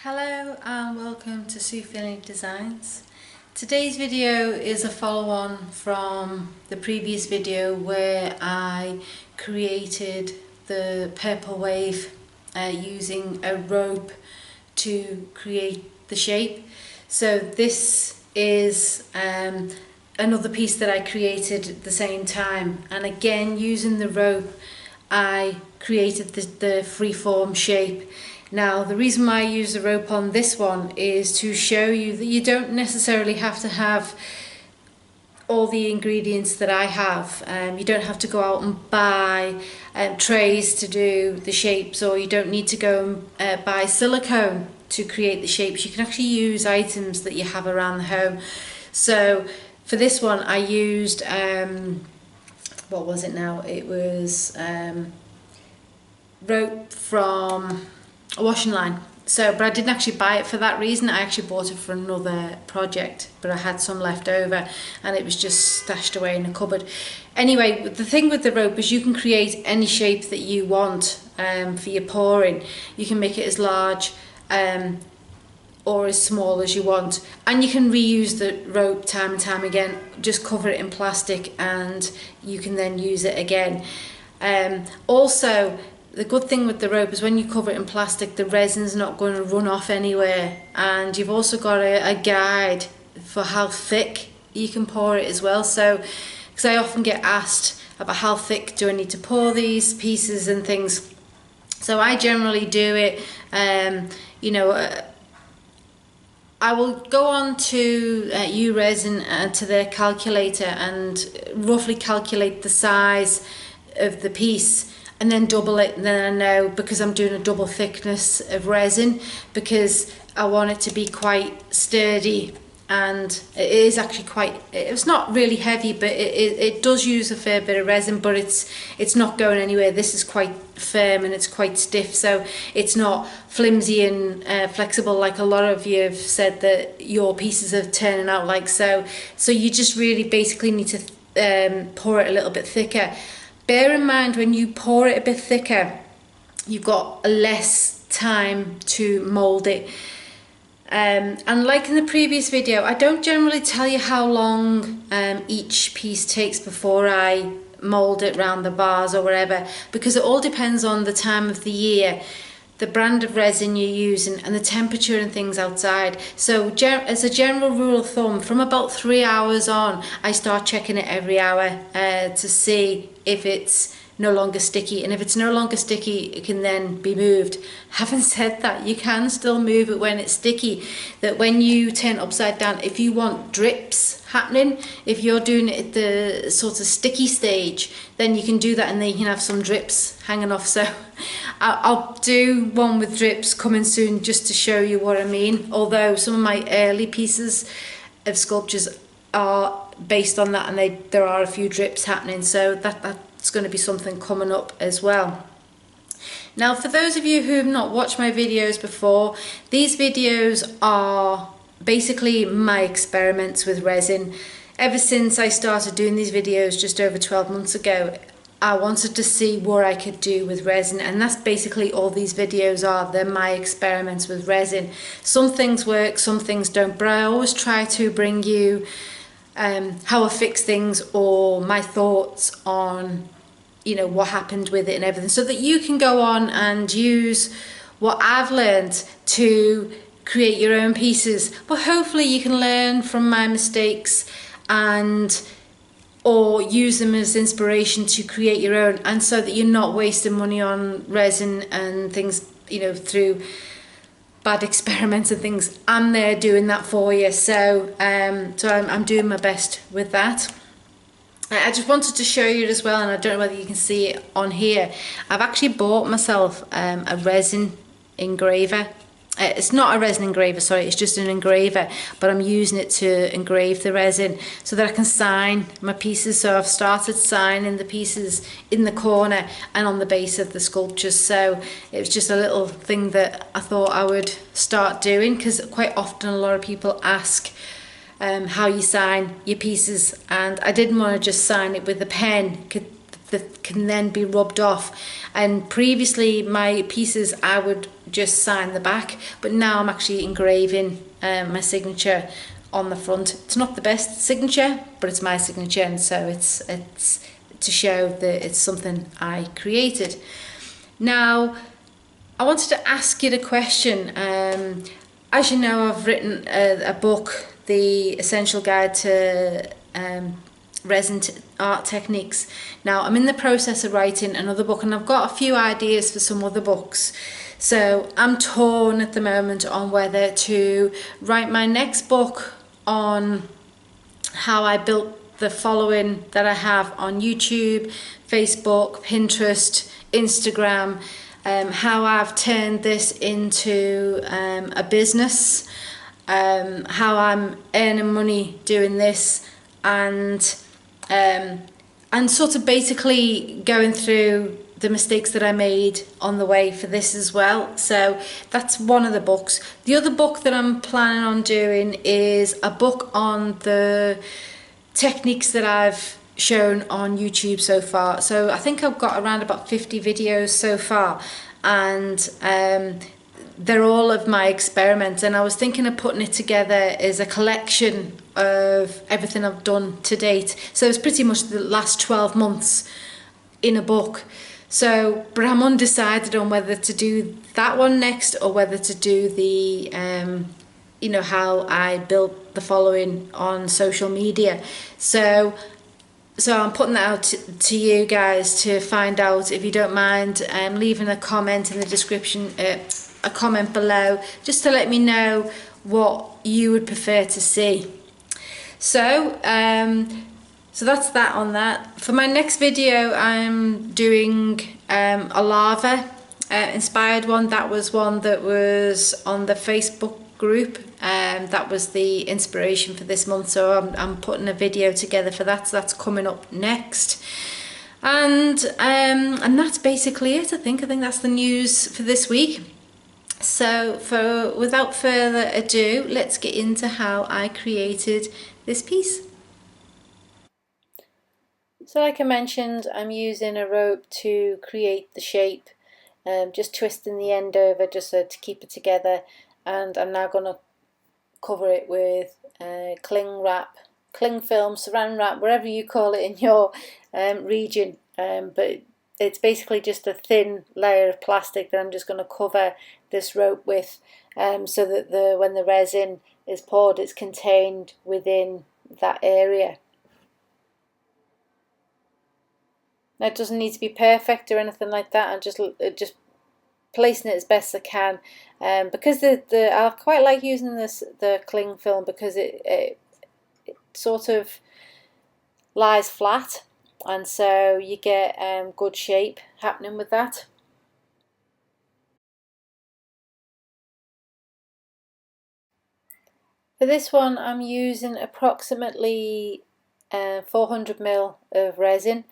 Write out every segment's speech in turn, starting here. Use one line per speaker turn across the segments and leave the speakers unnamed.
Hello and welcome to Untitled Designs. Today's video is a follow-on from the previous video where I created the purple wave using a rope to create the shape. So this is another piece that I created at the same time, and again using the rope I created the freeform shape. Now the reason why I use the rope on this one is to show you that you don't necessarily have to have all the ingredients that I have. You don't have to go out and buy trays to do the shapes, or you don't need to go and buy silicone to create the shapes. You can actually use items that you have around the home. So for this one I used, what was it now? It was rope from a washing line. But I didn't actually buy it for that reason. I actually bought it for another project, but I had some left over and it was just stashed away in a cupboard. Anyway, the thing with the rope is you can create any shape that you want for your pouring. You can make it as large or as small as you want, and you can reuse the rope time and time again. Just cover it in plastic and you can then use it again. Also, the good thing with the rope is when you cover it in plastic, the resin's not going to run off anywhere, and you've also got a guide for how thick you can pour it as well. So, because I often get asked about how thick do I need to pour these pieces and things, so I generally do it, I will go on to Resin to their calculator and roughly calculate the size of the piece, and then double it, and then I know, because I'm doing a double thickness of resin, because I want it to be quite sturdy. And it is actually it's not really heavy, but it does use a fair bit of resin, but it's not going anywhere. This is quite firm and it's quite stiff, so it's not flimsy and flexible like a lot of you have said that your pieces are turning out like. So you just really basically need to pour it a little bit thicker. Bear in mind, when you pour it a bit thicker, you've got less time to mould it. And like in the previous video, I don't generally tell you how long each piece takes before I mould it around the vase or whatever, because it all depends on the time of the year, the brand of resin you're using, and the temperature and things outside. So as a general rule of thumb, from about 3 hours on, I start checking it every hour to see if it's no longer sticky, and if it's no longer sticky, it can then be moved. Having said that, you can still move it when it's sticky. That when you turn upside down, if you want drips happening, if you're doing it at the sort of sticky stage, then you can do that, and then you can have some drips hanging off. So I'll do one with drips coming soon, just to show you what I mean. Although some of my early pieces of sculptures are based on that, and there are a few drips happening, so that's going to be something coming up as well. Now, for those of you who have not watched my videos before, these videos are basically my experiments with resin. Ever since I started doing these videos just over 12 months ago, I wanted to see what I could do with resin, and that's basically all these videos are. They're my experiments with resin. Some things work, some things don't, but I always try to bring you how I fix things, or my thoughts on what happened with it and everything, so that you can go on and use what I've learned to create your own pieces. But hopefully you can learn from my mistakes or use them as inspiration to create your own, and so that you're not wasting money on resin and things through bad experiments and things. I'm there doing that for you, so I'm doing my best with that. I just wanted to show you as well, and I don't know whether you can see it on here. I've actually bought myself a resin engraver. It's not a resin engraver, sorry, it's just an engraver, but I'm using it to engrave the resin so that I can sign my pieces. So I've started signing the pieces in the corner and on the base of the sculptures. So it was just a little thing that I thought I would start doing, because quite often a lot of people ask how you sign your pieces, and I didn't want to just sign it with a pen. that can then be rubbed off. And previously my pieces I would just sign the back, but now I'm actually engraving my signature on the front. It's not the best signature, but it's my signature, and so it's to show that it's something I created. Now I wanted to ask you the question. As you know, I've written a book, The Essential Guide to Resin Art Techniques. Now I'm in the process of writing another book, and I've got a few ideas for some other books. So I'm torn at the moment on whether to write my next book on how I built the following that I have on YouTube, Facebook, Pinterest, Instagram, how I've turned this into a business, how I'm earning money doing this, and sort of basically going through the mistakes that I made on the way for this as well. So that's one of the books. The other book that I'm planning on doing is a book on the techniques that I've shown on YouTube so far. So I think I've got around about 50 videos so far, and they're all of my experiments, and I was thinking of putting it together as a collection of everything I've done to date. So it's pretty much the last 12 months in a book. So, but I'm undecided on whether to do that one next or whether to do the, how I built the following on social media. So I'm putting that out to you guys to find out. If you don't mind leaving a comment in the description, a comment below, just to let me know what you would prefer to see. So that's that on that. For my next video, I'm doing a lava inspired one. That was one that was on the Facebook group. That was the inspiration for this month. So I'm putting a video together for that. So that's coming up next. And that's basically it. I think that's the news for this week. So without further ado, let's get into how I created this piece. So like I mentioned, I'm using a rope to create the shape, just twisting the end over just so to keep it together, and I'm now going to cover it with cling wrap, cling film, saran wrap, wherever you call it in your region, but it's basically just a thin layer of plastic that I'm just going to cover this rope with, so that when the resin is poured, it's contained within that area. Now, it doesn't need to be perfect or anything like that. I'm just placing it as best I can, because I quite like using the cling film because it sort of lies flat, and so you get good shape happening with that. For this one, I'm using approximately 400 ml of resin,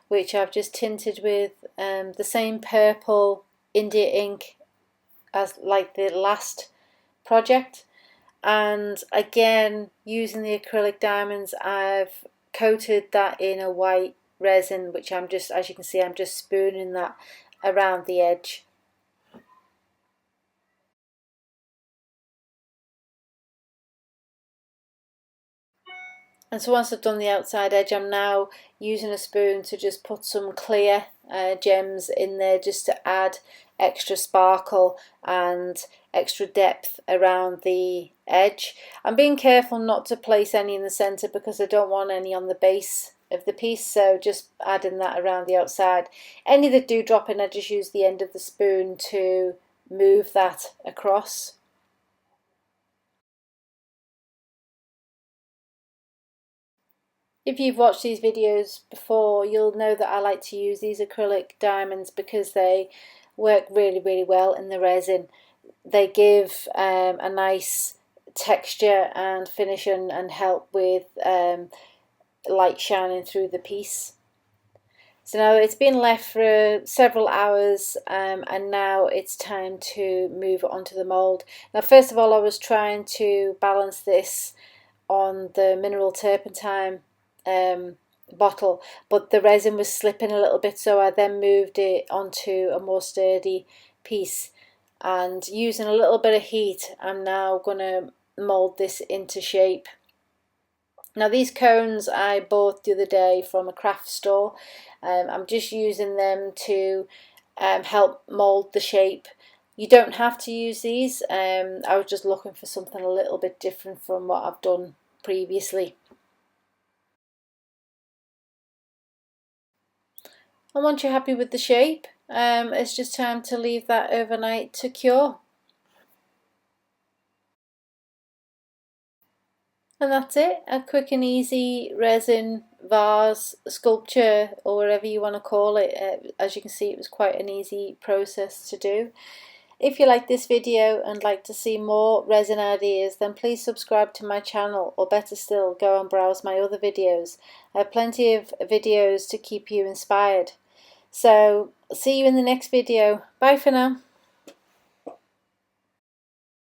which I've just tinted with the same purple India ink as like the last project, and again using the acrylic diamonds, I've coated that in a white resin, which I'm just, as you can see, I'm just spooning that around the edge. And so once I've done the outside edge, I'm now using a spoon to just put some clear gems in there, just to add extra sparkle and extra depth around the edge. I'm being careful not to place any in the centre because I don't want any on the base of the piece, so just adding that around the outside. Any that do drop in, I just use the end of the spoon to move that across. If you've watched these videos before, you'll know that I like to use these acrylic diamonds because they work really, really well in the resin. They give a nice texture and finish and help with light shining through the piece. So now it's been left for several hours, and now it's time to move it onto the mould. Now, first of all, I was trying to balance this on the mineral turpentine bottle, but the resin was slipping a little bit, so I then moved it onto a more sturdy piece, and using a little bit of heat I'm now going to mold this into shape. Now these cones I bought the other day from a craft store. I'm just using them to help mold the shape. You don't have to use these. I was just looking for something a little bit different from what I've done previously. And once you're happy with the shape, it's just time to leave that overnight to cure. And that's it, a quick and easy resin vase sculpture, or whatever you want to call it. As you can see, it was quite an easy process to do. If you like this video and like to see more resin ideas, then please subscribe to my channel, or better still, go and browse my other videos. I have plenty of videos to keep you inspired. So, see you in the next video. Bye for now.